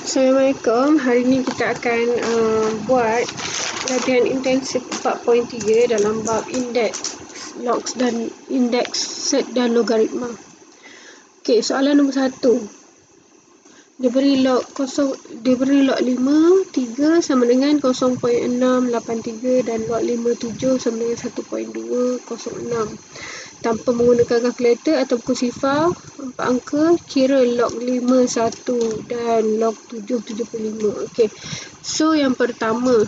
Assalamualaikum. Hari ini kita akan buat latihan intensif 4.3 dalam bab indeks, logs dan indeks, set dan logaritma. Okey, soalan nombor 1. Diberi log 5, 3 sama dengan 0.683 dan log 5, 7 sama dengan 1.206. Tanpa menggunakan kalkulator atau buku sifar 4 angka, kira log 5 1 dan log 7 75. Okey. So yang pertama,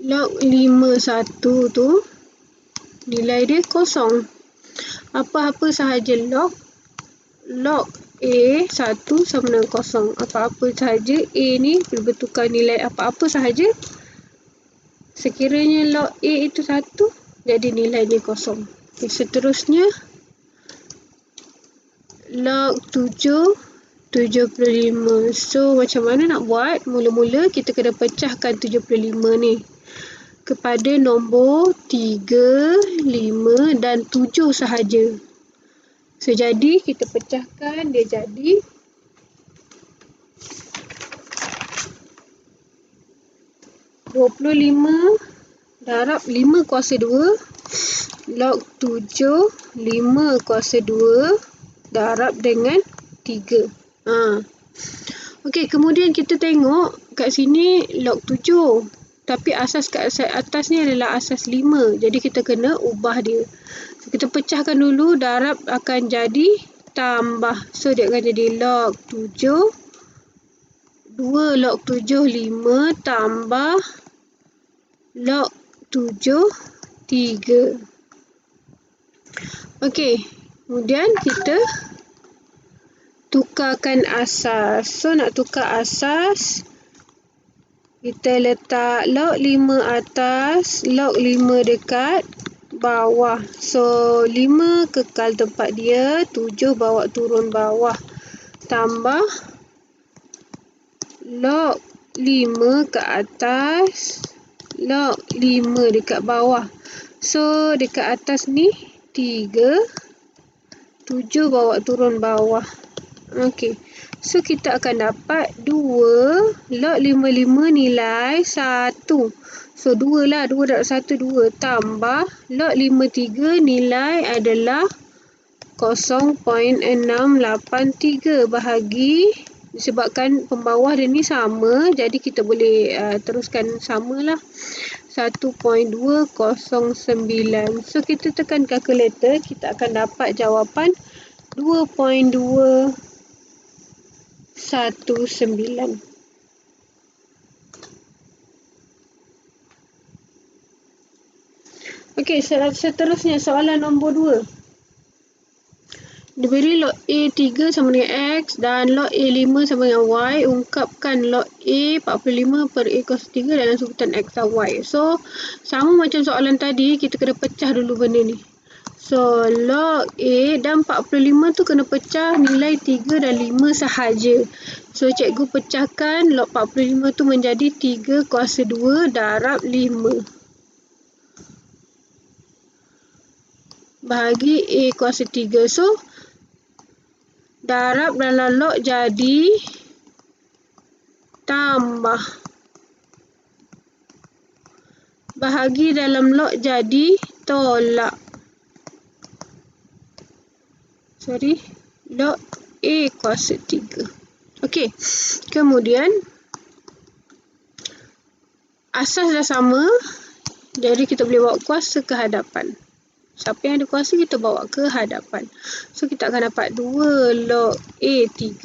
log 5 1 tu nilai dia kosong. Apa-apa sahaja log A 1 sama dengan kosong. Apa-apa sahaja A ni boleh bertukar nilai apa-apa sahaja. Sekiranya log A itu 1, jadi nilainya kosong. Okay, seterusnya, log 7, 75. So, macam mana nak buat? Mula-mula kita kena pecahkan 75 ni kepada nombor 3, 5 dan 7 sahaja. So, jadi kita pecahkan, dia jadi 25 darab 5 kuasa 2 log 7 5 kuasa 2 darab dengan 3. Okey, kemudian kita tengok kat sini log 7. Tapi asas kat atas ni adalah asas 5. Jadi kita kena ubah dia. So, kita pecahkan dulu, darab akan jadi tambah. So dia akan jadi log 7 2 log 7 5 tambah log 7 3. Okey, kemudian kita tukarkan asas. So nak tukar asas, kita letak log 5 atas, log 5 dekat bawah. So 5 kekal tempat dia, 7 bawa turun bawah. Tambah log 5 ke atas, log 5 dekat bawah. So dekat atas ni 3, 7 bawa turun bawah. Okey, so kita akan dapat 2 log 55 nilai 1. So 2 lah, 2 darab 1 2 tambah log 53 nilai adalah 0.683 bahagi, disebabkan pembawah dia ni sama, jadi kita boleh teruskan samalah, 1.209. So kita tekan kalkulator, kita akan dapat jawapan 2.219. Okey, seterusnya soalan nombor 2. Diberi log A3 sama dengan X dan log A5 sama dengan Y. Ungkapkan log A 45 per A kuasa 3 dalam sebutan X dan Y. So, sama macam soalan tadi, kita kena pecah dulu benda ni. So, log A dan 45 tu kena pecah nilai 3 dan 5 sahaja. So, cikgu pecahkan log 45 tu menjadi 3 kuasa 2 darab 5. Bahagi A kuasa 3. So, darab dalam log jadi tambah. Bahagi dalam log jadi tolak. Log A kuasa 3. Okey, kemudian asas dah sama, jadi kita boleh bawa kuasa ke hadapan. Siapa yang ada kuasa, kita bawa ke hadapan. So, kita akan dapat 2 log A3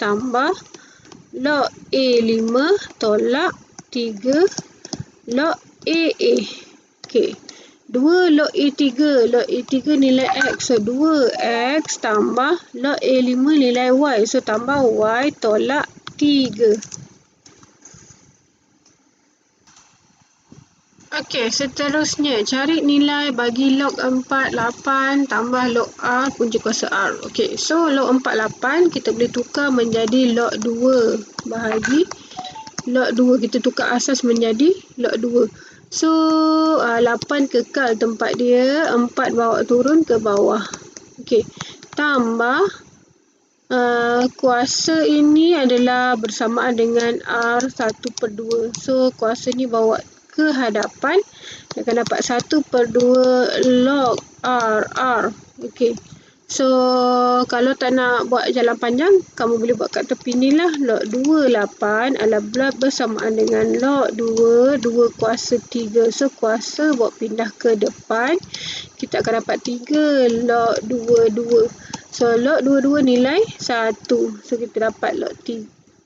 tambah log A5 tolak 3 log AA. Okey. 2 log A3. Log A3 nilai X. So, 2X tambah log A5 nilai Y. So, tambah Y tolak 3. Okey, seterusnya cari nilai bagi log 48 tambah log R punca kuasa R. Okey, so log 48 kita boleh tukar menjadi log 2 bahagi log 2. Kita tukar asas menjadi log 2. So, 8 kekal tempat dia, 4 bawa turun ke bawah. Okey, tambah Kuasa ini adalah bersamaan dengan R1/2. So, kuasa ni bawa ke hadapan. Dia akan dapat 1/2 log R. Okey. So, kalau tak nak buat jalan panjang, kamu boleh buat kat tepi ni lah. Log 28 adalah bersamaan dengan log 2 kuasa 3. So, kuasa buat pindah ke depan. Kita akan dapat 3 log 2. So, log 2 nilai 1. So, kita dapat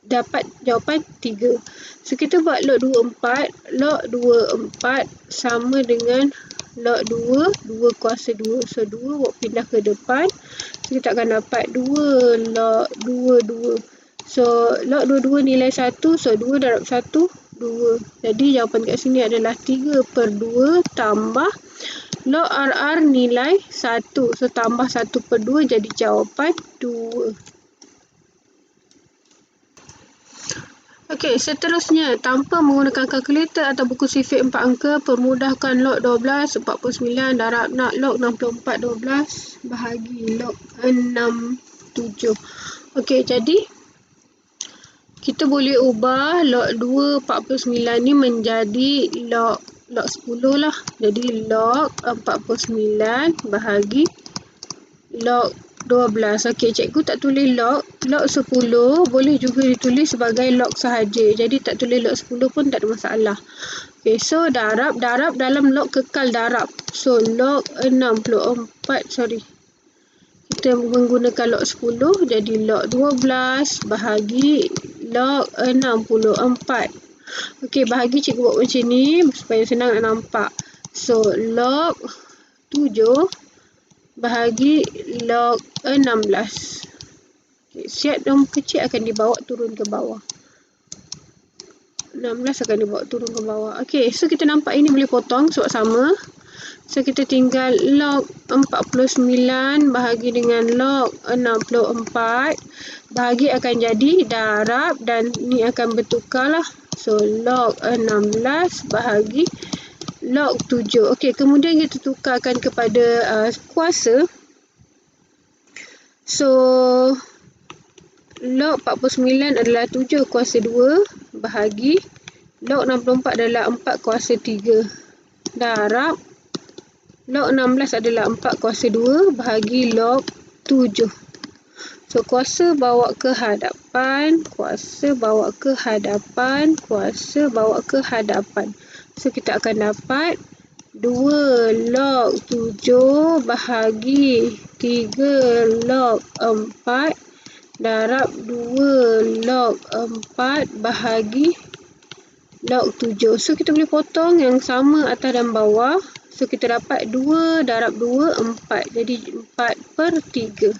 dapat jawapan 3. So, kita buat log 24. Log 24 sama dengan log 2 kuasa 2. So, 2 buat pindah ke depan. So, kita akan dapat 2 log 2. So, log 2 nilai 1. So, 2 darab 1, 2. Jadi, jawapan kat sini adalah 3/2 tambah log RR nilai 1. So, tambah 1/2 jadi jawapan 2. Okey, seterusnya, tanpa menggunakan kalkulator atau buku sifik 4 angka, permudahkan log 12, 49 darab nak log 64, 12 bahagi log 6, 7. Okey, jadi kita boleh ubah log 2, 49 ni menjadi log 10 lah. Jadi log 49 bahagi log 12. Okey, cikgu tak tulis log 10 boleh juga ditulis sebagai log sahaja. Jadi tak tulis log 10 pun tak ada masalah. Okey, so darab dalam log kekal darab. So log 64, kita menggunakan log 10 jadi log 12 bahagi log 64. Okey, bahagi cikgu buat macam ni supaya senang nak nampak. So log 7 bahagi log 16. Okay, siap nombor kecil akan dibawa turun ke bawah. 16 akan dibawa turun ke bawah. Okey, so kita nampak ini boleh potong sebab sama. So kita tinggal log 49 bahagi dengan log 64. Bahagi akan jadi darab dan ni akan bertukar lah. So log 16 bahagi log 7. Okey, kemudian kita tukarkan kepada kuasa. So, log 49 adalah 7 kuasa 2 bahagi log 64 adalah 4 kuasa 3 darab log 16 adalah 4 kuasa 2 bahagi log 7. So, kuasa bawa ke hadapan, kuasa bawa ke hadapan, kuasa bawa ke hadapan. So, kita akan dapat 2 log 7 bahagi 3 log 4 darab 2 log 4 bahagi log 7. So, kita boleh potong yang sama atas dan bawah. So, kita dapat 2 darab 2, 4. Jadi, 4/3.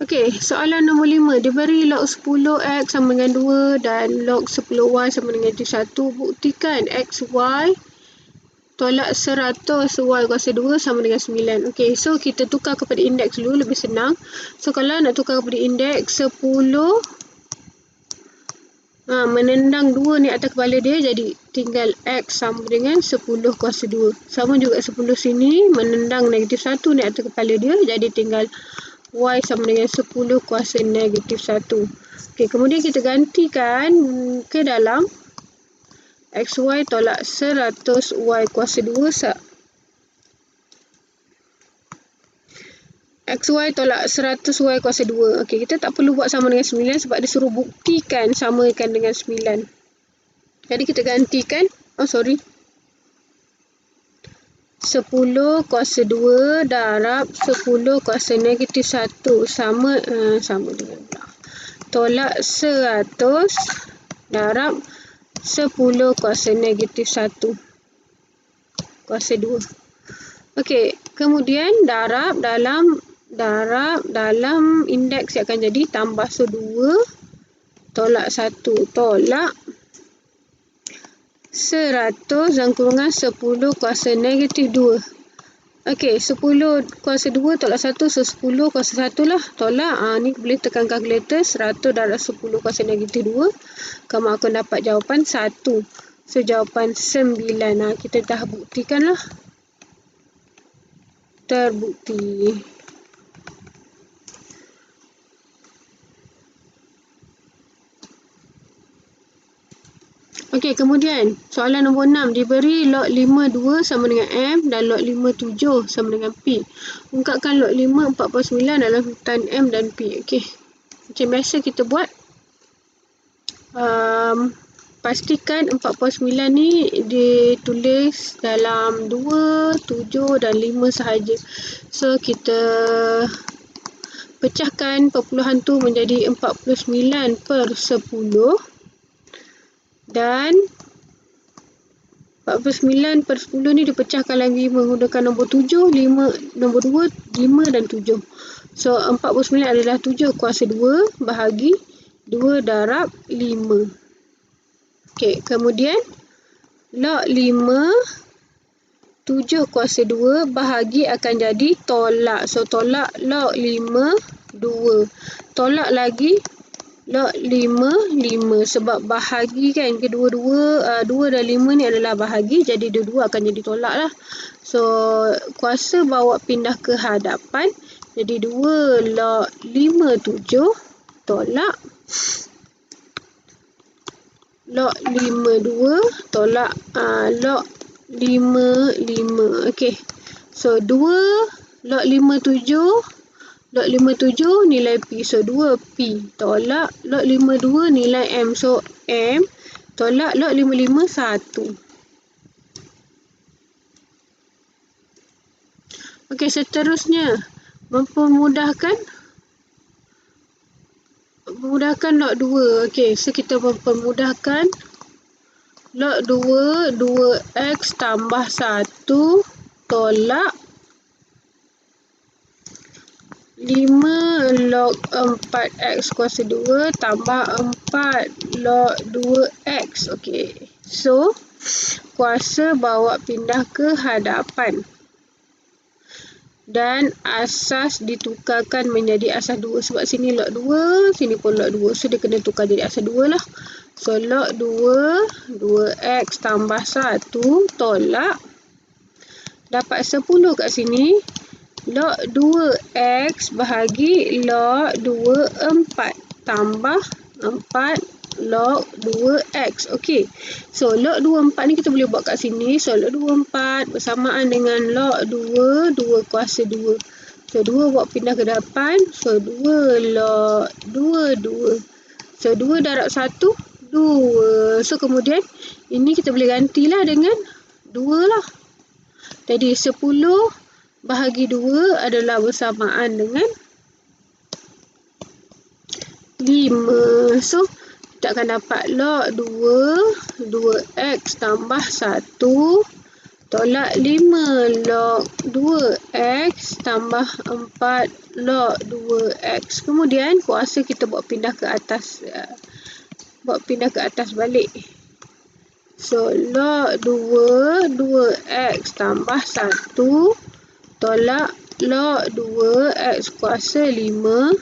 Okey, soalan nombor 5. Diberi log 10x sama dengan 2 dan log 10y sama dengan 1. Buktikan x, y tolak 100 y kuasa 2 sama dengan 9. Okey, so kita tukar kepada indeks dulu, lebih senang. So, kalau nak tukar kepada indeks 10, menendang 2 ni atas kepala dia, jadi tinggal x sama dengan 10 kuasa 2. Sama juga 10 sini, menendang negatif 1 ni atas kepala dia, jadi tinggal y sama dengan 10 kuasa negatif 1. Okey, kemudian kita gantikan ke dalam xy tolak 100 y kuasa 2 xy tolak 100 y kuasa 2. Okey, kita tak perlu buat sama dengan 9 sebab dia suruh buktikan samakan dengan 9. Jadi kita gantikan 10 kuasa 2 darab 10 kuasa negatif 1 sama dengan tolak 100 darab 10 kuasa negatif 1 kuasa 2. Okey, kemudian darab dalam indeks akan jadi tambah. So 2 tolak 1 tolak 100 dan kurungan 10 kuasa negatif 2. Okey, 10 kuasa 2 tolak 1, so 10 kuasa 1 lah. Tolak, ni boleh tekan kalkulator. 100 darab 10 kuasa negatif 2. Kamu akan dapat jawapan 1. So, jawapan 9. Kita dah buktikan lah. Terbukti. Okey, kemudian soalan nombor 6. Diberi log 52 sama dengan M dan log 57 sama dengan P. Ungkapkan log 5, 49 dalam urutan M dan P. Okey. Macam biasa kita buat. Pastikan 49 ni ditulis dalam 2, 7 dan 5 sahaja. So, kita pecahkan perpuluhan tu menjadi 49/10. Dan 49/10 ni dipecahkan lagi menggunakan nombor 7, 5, nombor 2, 5 dan 7. So, 49 adalah 7 kuasa 2 bahagi 2 darab 5. Okey, kemudian log 5, 7 kuasa 2 bahagi akan jadi tolak. So, tolak log 5, 2. Tolak lagi log 5, 5 sebab bahagi kan, kedua-dua 2 dan 5 ni adalah bahagi, jadi dua-dua akan jadi tolak lah. So, kuasa bawa pindah ke hadapan, jadi 2 log 5, 7 tolak log 5, 2 tolak log 5, 5. Okey, so 2 log 5, 7 log 57 nilai P. So, 2P tolak log 52 nilai M. So, M tolak log 55, 1. Okey, seterusnya. Mempermudahkan log 2. Okey, so kita mempermudahkan log 2, 2X tambah 1 tolak 5 log 4X kuasa 2 tambah 4 log 2X. Okey. So, kuasa bawa pindah ke hadapan. Dan asas ditukarkan menjadi asas 2. Sebab sini log 2, sini pun log 2. So, dia kena tukar jadi asas 2 lah. So, log 2, 2X tambah 1 tolak. Dapat 10 kat sini. Log 2X bahagi log 24 tambah 4 log 2X. Okey. So, log 24 ni kita boleh buat kat sini. So, log 24 bersamaan dengan log 2, 2 kuasa 2. So, 2 buat pindah ke depan. So, 2 log 2, 2. So, 2 darab 1, 2. So, kemudian ini kita boleh gantilah dengan 2 lah. Jadi, 10 bahagi 2 adalah bersamaan dengan 5. So, kita akan dapat log 2, 2X tambah 1 tolak 5 log 2X tambah 4 log 2X. Kemudian, kuasa kita buat pindah ke atas. Balik. So, log 2, 2X tambah 1 tolak log 2X kuasa 5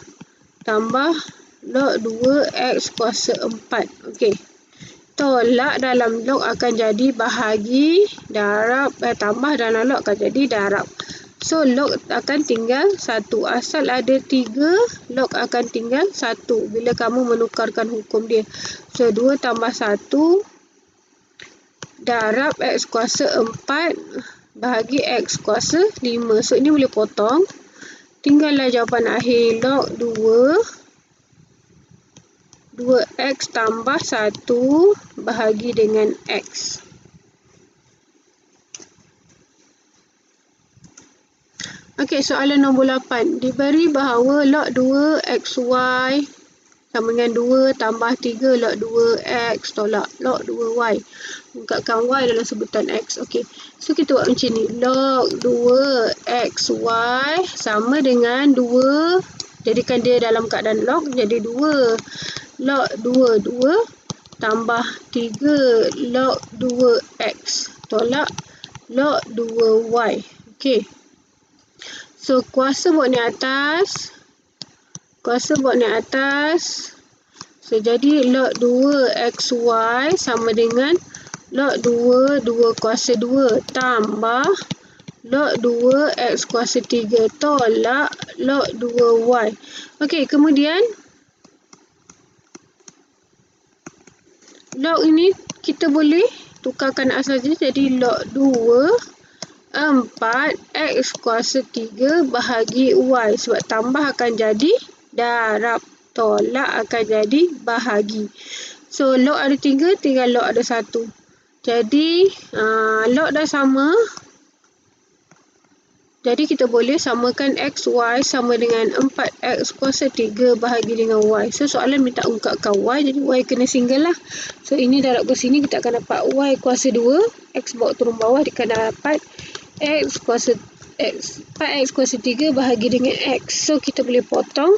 tambah log 2X kuasa 4. Okey. Tolak dalam log akan jadi bahagi, darab, tambah dalam log akan jadi darab. So, log akan tinggal 1. Asal ada 3, log akan tinggal 1 bila kamu menukarkan hukum dia. So, 2 tambah 1 darab X kuasa 4 bahagi X kuasa 5. So, ini boleh potong. Tinggallah jawapan akhir log 2, 2X tambah 1 bahagi dengan X. Okey, soalan nombor 8. Diberi bahawa log 2XY sama dengan 2 tambah 3 log 2X tolak log 2Y. Ungkapkan Y dalam sebutan X. Okey. So, kita buat macam ni. Log 2XY sama dengan 2. Jadikan dia dalam keadaan log. Jadi 2 log 2 tambah 3 log 2X tolak log 2Y. Okey. So, kuasa buat ni atas. So, jadi log 2XY sama dengan log 2, 2 kuasa 2 tambah log 2X kuasa 3 tolak log 2Y. Okey, kemudian log ini kita boleh tukarkan asas dia jadi log 2 4 X kuasa 3 bahagi Y. Sebab tambah akan jadi darab. Tolak akan jadi bahagi. So, log ada 3, tinggal log ada 1. Jadi, log dah sama. Jadi, kita boleh samakan X, Y sama dengan 4X kuasa 3 bahagi dengan Y. So, soalan minta ungkapkan Y. Jadi, Y kena single lah. So, ini darab ke sini, kita akan dapat Y kuasa 2. X bawa turun bawah, dia akan dapat X kuasa 4X kuasa 3 bahagi dengan X. So, kita boleh potong.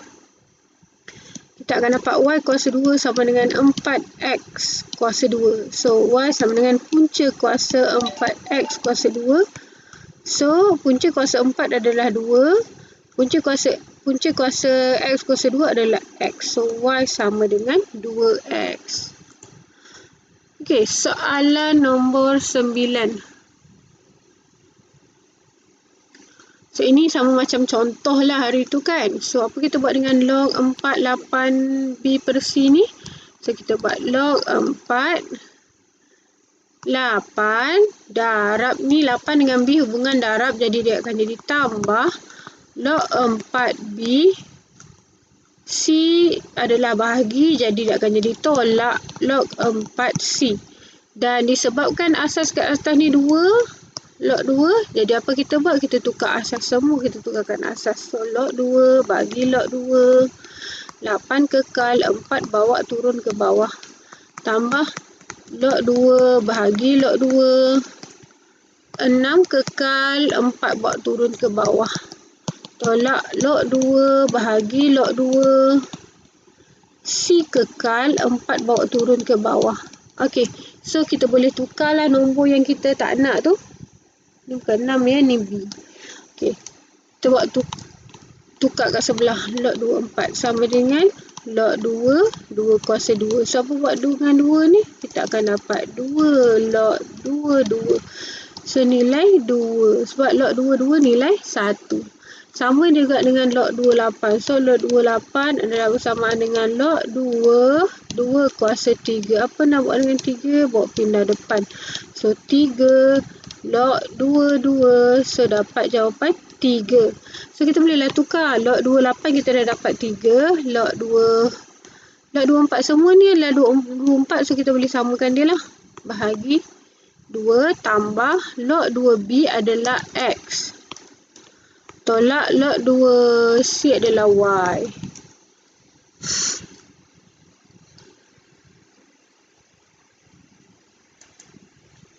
Kita akan dapat Y kuasa 2 sama dengan 4X kuasa 2. So, Y sama dengan punca kuasa 4X kuasa 2. So, punca kuasa 4 adalah 2. Punca kuasa X kuasa 2 adalah X. So, Y sama dengan 2X. Okey, soalan nombor 9. So, ini sama macam contoh lah hari tu kan. So, apa kita buat dengan log 48B per C ni? So, kita buat log 48 darab ni 8 dengan B hubungan darab. Jadi, dia akan jadi tambah log 4B. C adalah bahagi. Jadi, dia akan jadi tolak log 4C. Dan disebabkan asas kat atas ni 2. Log 2, jadi apa kita buat? Kita tukar asas semua, kita tukarkan asas. So, log 2 bagi log 2. 8 kekal, 4 bawa turun ke bawah. Tambah log 2 bahagi log 2. 6 kekal, 4 bawa turun ke bawah. Tolak log 2 bahagi log 2. C kekal, 4 bawa turun ke bawah. Okey, so kita boleh tukarlah nombor yang kita tak nak tu. Ni bukan 6 ya, ni B. Okey. Kita buat tukar kat sebelah. Log 2, 4 sama dengan log 2, 2 kuasa 2. So, apa buat dengan 2 ni? Kita akan dapat 2 log 2, 2. So, nilai 2. Sebab log 2, 2 nilai 1. Sama juga dengan log 28. So, log 28 adalah bersamaan dengan log 2, 2 kuasa 3. Apa nak buat dengan 3? Bawa pindah depan. So, 3 log 2, 2. So, dapat jawapan 3. So, kita bolehlah tukar. Log 28 kita dah dapat 3. Log 24 semua ni adalah 24. So, kita boleh samakan dia lah. Bahagi 2 tambah log 2B adalah X. Tolak log 2C adalah Y.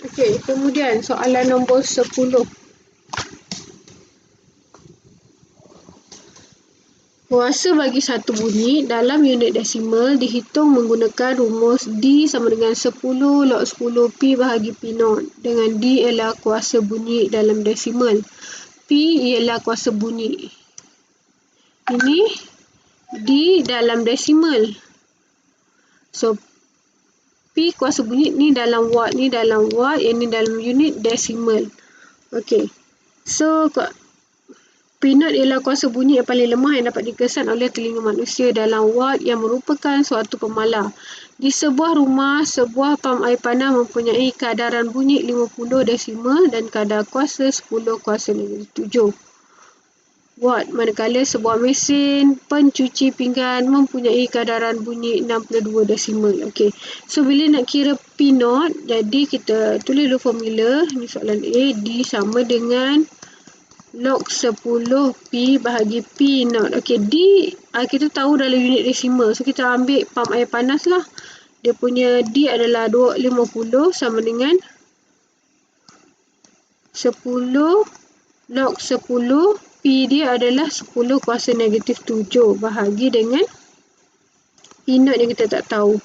Okey, kemudian soalan nombor 10. Kuasa bagi satu bunyi dalam unit desimal dihitung menggunakan rumus D sama dengan 10 log 10 P bahagi P0. Dengan D ialah kuasa bunyi dalam desimal. P ialah kuasa bunyi. Ini D dalam desimal. So, P kuasa bunyi ni dalam watt, ni dalam watt, yang ni dalam unit desimal. Okey. So, P0 ialah kuasa bunyi yang paling lemah yang dapat dikesan oleh telinga manusia dalam watt yang merupakan suatu pemalar. Di sebuah rumah, sebuah pam air panas mempunyai kadaran bunyi 50 desibel dan kadar kuasa 10 kuasa -7 watt. Manakala sebuah mesin pencuci pinggan mempunyai kadaran bunyi 62 desibel. Okey. So, bila nak kira P0, jadi kita tulis dulu formula. Ini soalan A. D sama dengan log 10 P bahagi P0. Okey, D kita tahu dalam unit desimal. So, kita ambil pam air panas lah. Dia punya D adalah 250 sama dengan 10 log 10 P dia adalah 10 kuasa -7 bahagi dengan P0 yang kita tak tahu.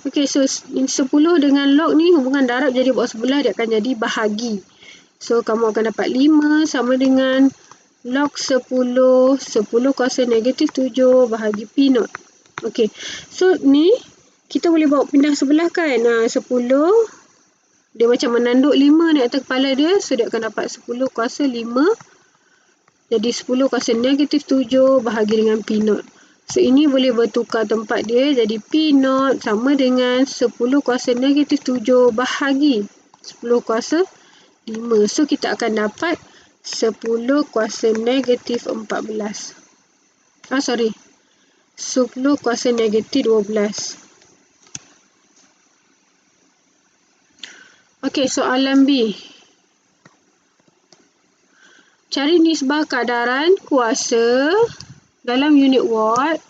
Okey, so 10 dengan log ni hubungan darab, jadi buat sebelah dia akan jadi bahagi. So, kamu akan dapat 5 sama dengan log 10 kuasa -7 bahagi P0. Okey. So, ni kita boleh bawa pindah sebelah kan. 10 dia macam menanduk 5 di atas kepala dia. So, dia akan dapat 10 kuasa 5. Jadi, 10 kuasa -7 bahagi dengan P0. So, ini boleh bertukar tempat dia. Jadi, P0 sama dengan 10 kuasa negatif 7 bahagi 10 kuasa 5. So, kita akan dapat 10 kuasa negatif 14. 10 kuasa negatif 12. Okey, soalan B. Cari nisbah kadaran kuasa dalam unit watt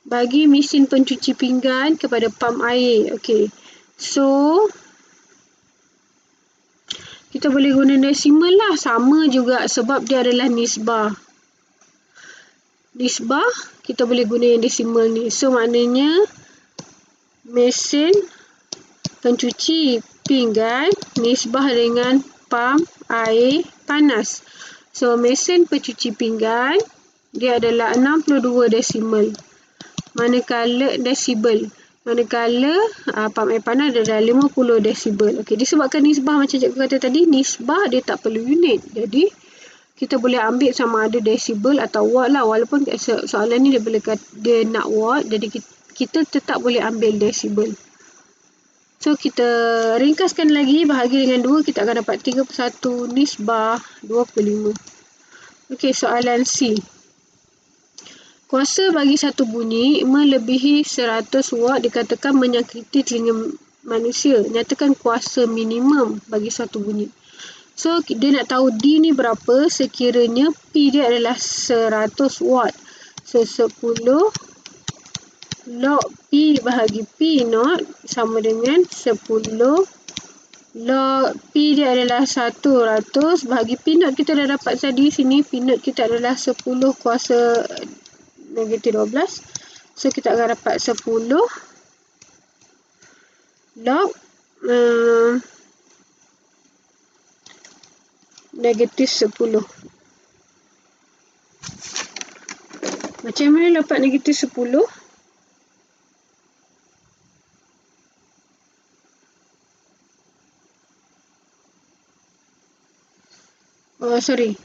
bagi mesin pencuci pinggan kepada pam air. Okey. So, kita boleh guna desimal lah. Sama juga sebab dia adalah nisbah. Nisbah, kita boleh guna yang desimal ni. So, maknanya mesin pencuci pinggan nisbah dengan pam air panas. So, mesin pencuci pinggan dia adalah 62 desimal. Manakala pam air panas adalah 50 desibel. Okey, disebabkan nisbah macam cikgu kata tadi, nisbah dia tak perlu unit. Jadi, kita boleh ambil sama ada desibel atau watt lah. Walaupun soalan ni dia nak watt, jadi kita tetap boleh ambil desibel. So, kita ringkaskan lagi, bahagi dengan 2, kita akan dapat 3/1 nisbah 25. Okey, soalan C. Kuasa bagi satu bunyi melebihi 100 watt dikatakan menyakiti telinga manusia. Nyatakan kuasa minimum bagi satu bunyi. So, dia nak tahu D ni berapa sekiranya P dia adalah 100 watt. So, 10 log P bahagi P0 sama dengan 10 log P dia adalah 100 bahagi P0 kita dah dapat tadi. Sini P0 kita adalah 10 kuasa negatif 12. So, kita akan dapat 10 log negatif 10. Macam mana dapat negatif 10?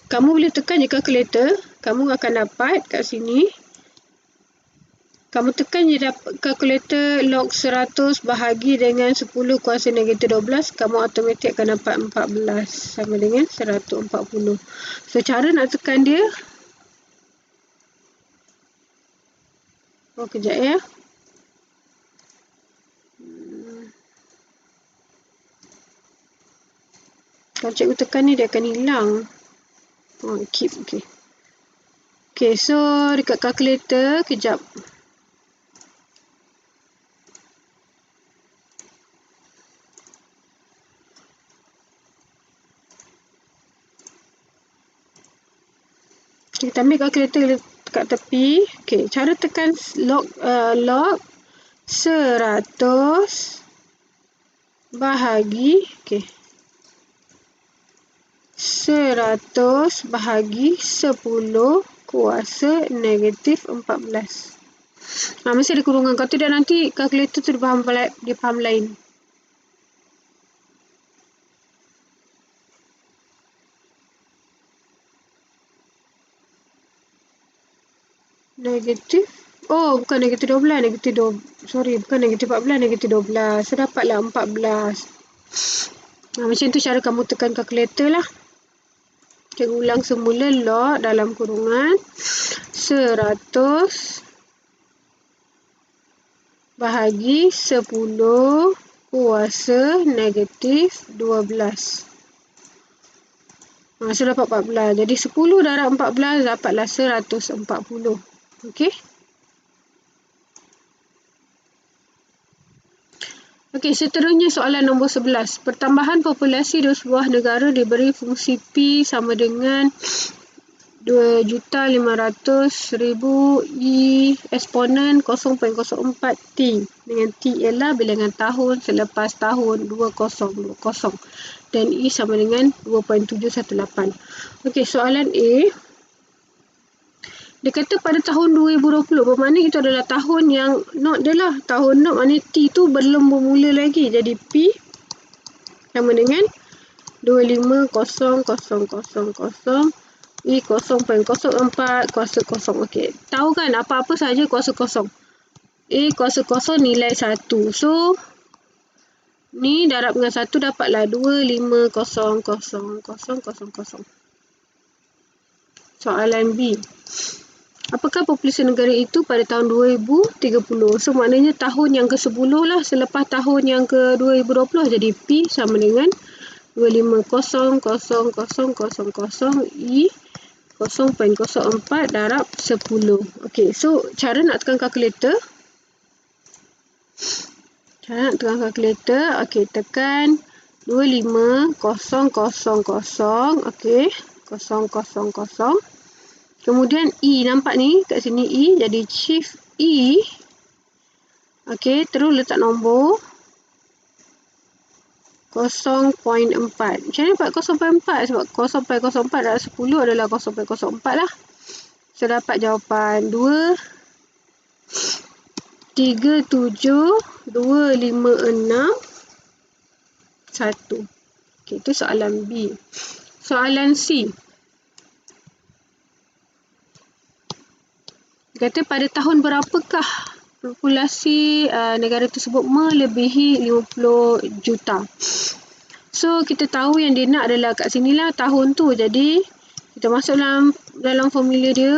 Kamu boleh tekan je kalkulator. Kamu akan dapat kat sini. Kamu tekan je kalkulator log 100 bahagi dengan 10 kuasa negatif 12. Kamu automatik akan dapat 14 sama dengan 140. So, cara nak tekan dia. Kejap ya. Kalau cikgu tekan ni, dia akan hilang. Keep. Okay, so dekat kalkulator, kejap. Kita ambil kalkulator kat tepi. Okay, cara tekan log 100 bahagi 100 bahagi 10 kuasa negatif 14. Mesti ada kurungan. Kalau tidak nanti kalkulator tu dia faham lain. Negatif. Bukan negatif 12. Bukan negatif 14. Negatif 12. So, dapatlah 14. Macam tu cara kamu tekan kalkulator lah. Cikgu ulang semula. Log dalam kurungan 100 bahagi 10 kuasa negatif 12. So, dapat 14. Jadi, 10 darab 14 dapatlah 140. Okey. Okey, seterusnya soalan nombor 11. Pertambahan populasi dua sebuah negara diberi fungsi P sama dengan 2,500,000 E eksponen 0.04 T. Dengan T ialah bilangan tahun selepas tahun 2020. Dan E sama dengan 2.718. Okey, soalan A. Dia kata pada tahun 2020, bermakna itu adalah tahun yang not dia lah. Tahun not maknanya T tu belum bermula lagi. Jadi P sama dengan 25,000,000 E 0.04 kuasa kosong. Okey. Tahu kan apa-apa saja kuasa kosong. A kuasa kosong nilai 1. So, ni darab dengan 1 dapatlah 250,000,000. Soalan B. Apakah populasi negara itu pada tahun 2030? So, maknanya tahun yang ke-10 lah selepas tahun yang ke-2020. Jadi, P sama dengan 250,000,000 E 0.04 darab 10. Okey, so cara nak tekan kalkulator. Okey, tekan 25,000. Okey, 000. Kemudian E, nampak ni kat sini E, jadi shift E. Okey, terus letak nombor 0.4. Macam mana dapat 0.4? Sebab 0.04 darab 10 adalah 0.04 lah. So, dapat jawapan 237,256,1. Okey, itu soalan B. Soalan C. Kata pada tahun berapakah populasi negara tersebut melebihi 50 juta. So, kita tahu yang dia nak adalah kat sinilah tahun tu. Jadi, kita masuk dalam formula dia.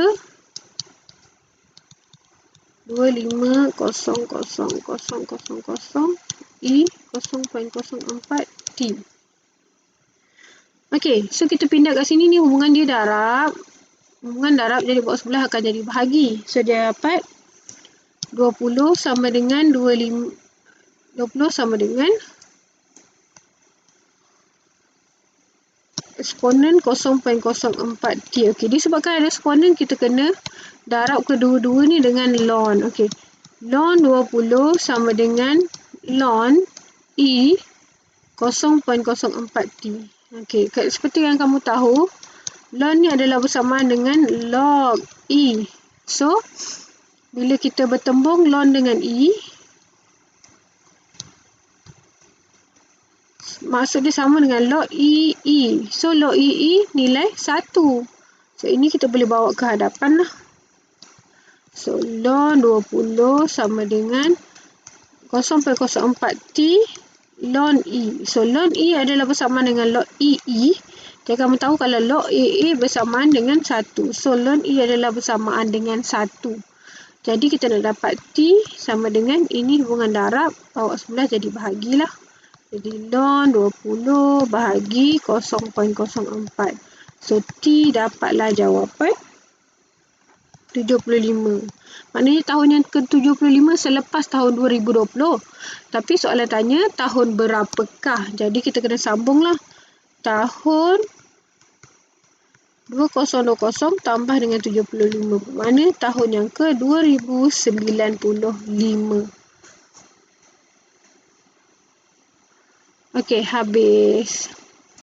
25,000,000 E 0.04 T. Okey, so kita pindah kat sini ni hubungan dia darab. Hubungan darab jadi buat sebelah akan jadi bahagi. So, dia dapat 20 sama dengan 20 sama dengan eksponen 0.04 T. Okey, disebabkan ada eksponen, kita kena darab kedua-dua ni dengan ln. Okey, ln 20 sama dengan ln E 0.04 T. Okey, seperti yang kamu tahu, ln ni adalah bersamaan dengan log E. So, bila kita bertembung ln dengan E, maksud dia sama dengan log EE. So, log EE nilai 1. So, ini kita boleh bawa ke hadapan lah. So, ln 20 sama dengan 0.04 T ln E. So, ln E adalah bersamaan dengan log EE. Jadi, kamu tahu kalau log EE bersamaan dengan 1. So, ln E adalah bersamaan dengan 1. Jadi, kita nak dapat T sama dengan ini hubungan darab. Bawa sebelah jadi bahagilah. Jadi, ln 20 bahagi 0.04. So, T dapatlah jawapan 75. Maknanya tahun yang ke-75 selepas tahun 2020. Tapi soalan tanya tahun berapakah? Jadi, kita kena sambunglah. Tahun 2020 tambah dengan 75. Mana tahun yang ke-2095. Okey, habis.